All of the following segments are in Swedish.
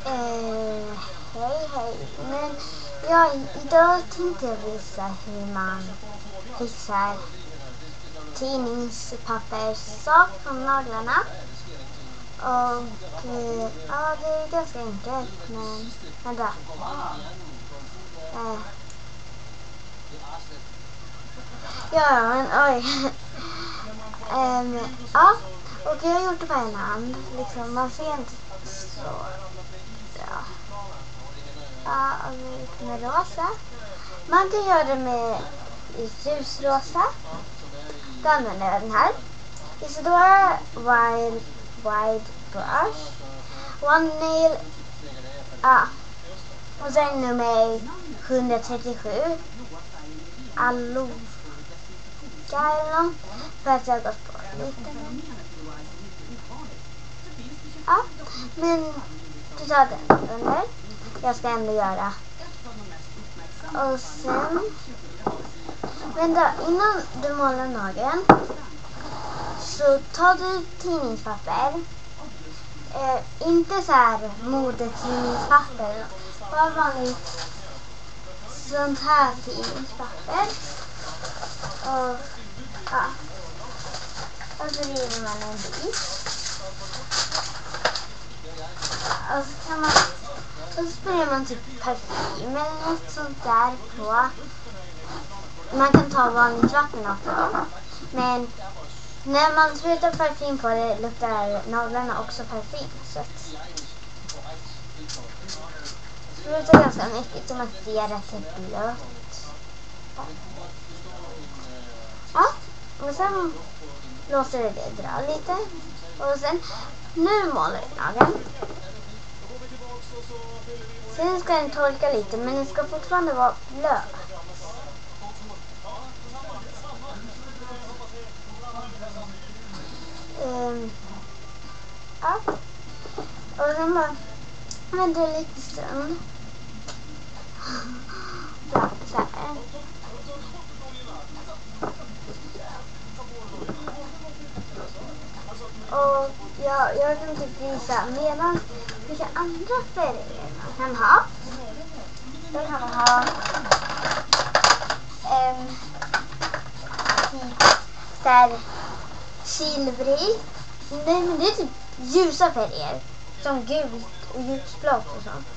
Hej. Men idag tänkte jag visa hur man fixar tidningspapperssak från naglarna. Och ja, det är ganska enkelt, men vänta. Ja, men oj. Ja, och jag har gjort det på en hand. Liksom, man ser inte så bra. Ja, och med rosa. Man kan göra det med ljusrosa. Då använder jag den här. Isadora Wide Brush. One Nail. Ja. Och sen nummer 137. Aloe. För att jag har gått på lite. Ja, men du tar den under. Jag ska ändå göra. Och sen, vänta, innan du målar nageln så tar du tidningspapper. Inte så här modetidningspapper. Bara vanligt sånt här tidningspapper. Och ja. Och så river man en bit. Och så kan man, och så sprayar man typ parfym eller något sånt där på. Man kan ta vanligt vatten också. Men när man sprutar parfym på det luktar naglarna också parfym. Så att sprutar ganska mycket som att det är rätt blött. Ja, och sen låter det dra lite. Och sen, nu målar jag nageln. Sen ska den torka lite, men den ska fortfarande vara blöt. Ja. Och sen bara vänta lite stund. Ja, så här. Och jag kan typ visa medan vilka andra färger man kan ha. Då kan man ha där silvrig. Nej, men det är typ ljusa färger som gult och ljusblått och sånt.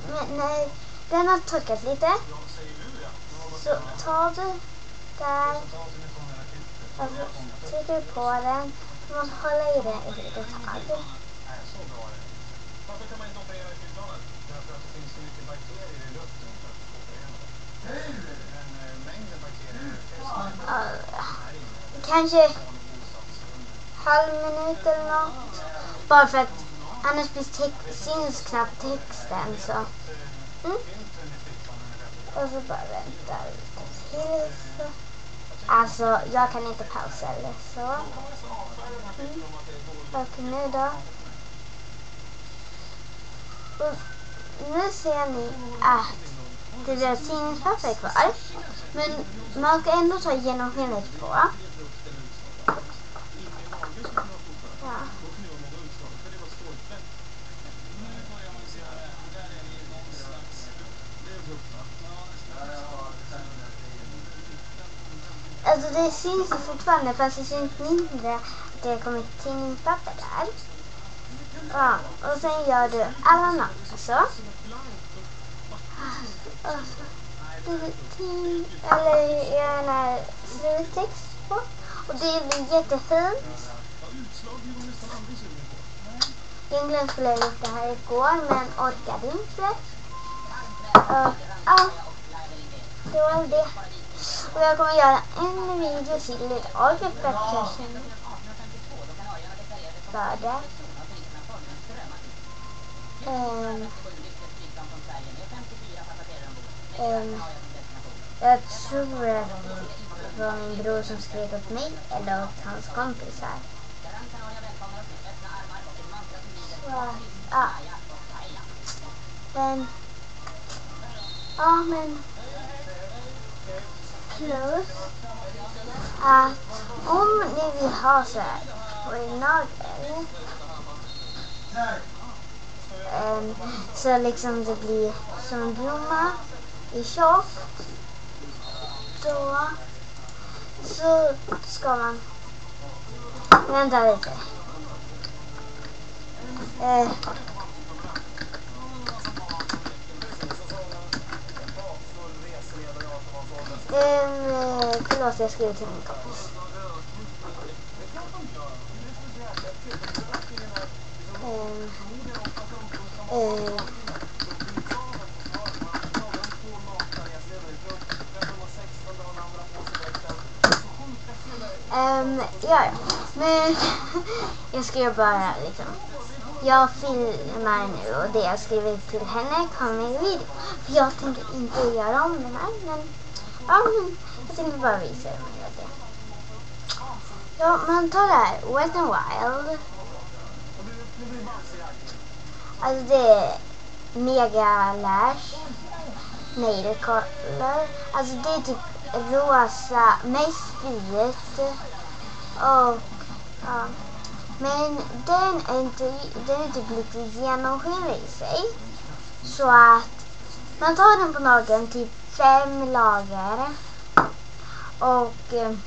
Men när den har torkat lite så tar du där och så trycker du på den. Du måste hålla i den ett litet tag. Kanske halv minut eller något. Bara för att annars syns knappt texten så. Och så bara vänta lite till. Alltså jag kan inte pausa eller så. Och nu då. Och nu ser ni att det blir tidningspapper kvar. Men man ska ändå ta genomskinligt på. Ja. Alltså det syns fortfarande fast det syns mindre att det kommer tidningspapper där. Ja, och sen gör du alla naglar så. Eller gärna sluttext på. Och det blir jättefint. Egentligen skulle jag gjort det här igår men orkade inte. Ja, det var det. Och jag kommer göra en video till idag för att jag känner för det. Jag tror att det var min bror som skrek åt mig eller åt hans kompisar. Så, ja. Men plus att om ni vill ha så här på en nagel så liksom det blir som en blomma i tjockt. Så ska man vänta lite. Förlåt, jag skriver till min kompis. Ja, men jag ska bara liksom, jag filmar nu och det jag skriver till henne kommer i video. För jag tänker inte göra om den här, men ja, men jag tänkte bara visa det. Ja, man tar det här Wet n Wild. Alltså det är Mega Lash Nail Color. Alltså det är typ rosa, mest vit. Och ja, men den är typ lite genomskinlig i sig. Så att man tar den på nageln, typ 5 lager. Och sen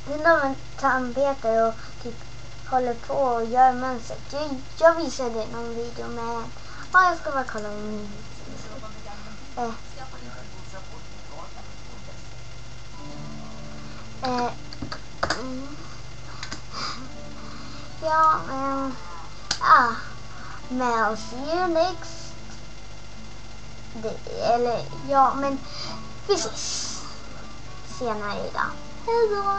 tar man tandpetare och typ håller på och gör mönstret. Jag visade någon video med, jag ska bara kolla om min ja, men I'll see you next. Men vi ses senare idag. Hejdå!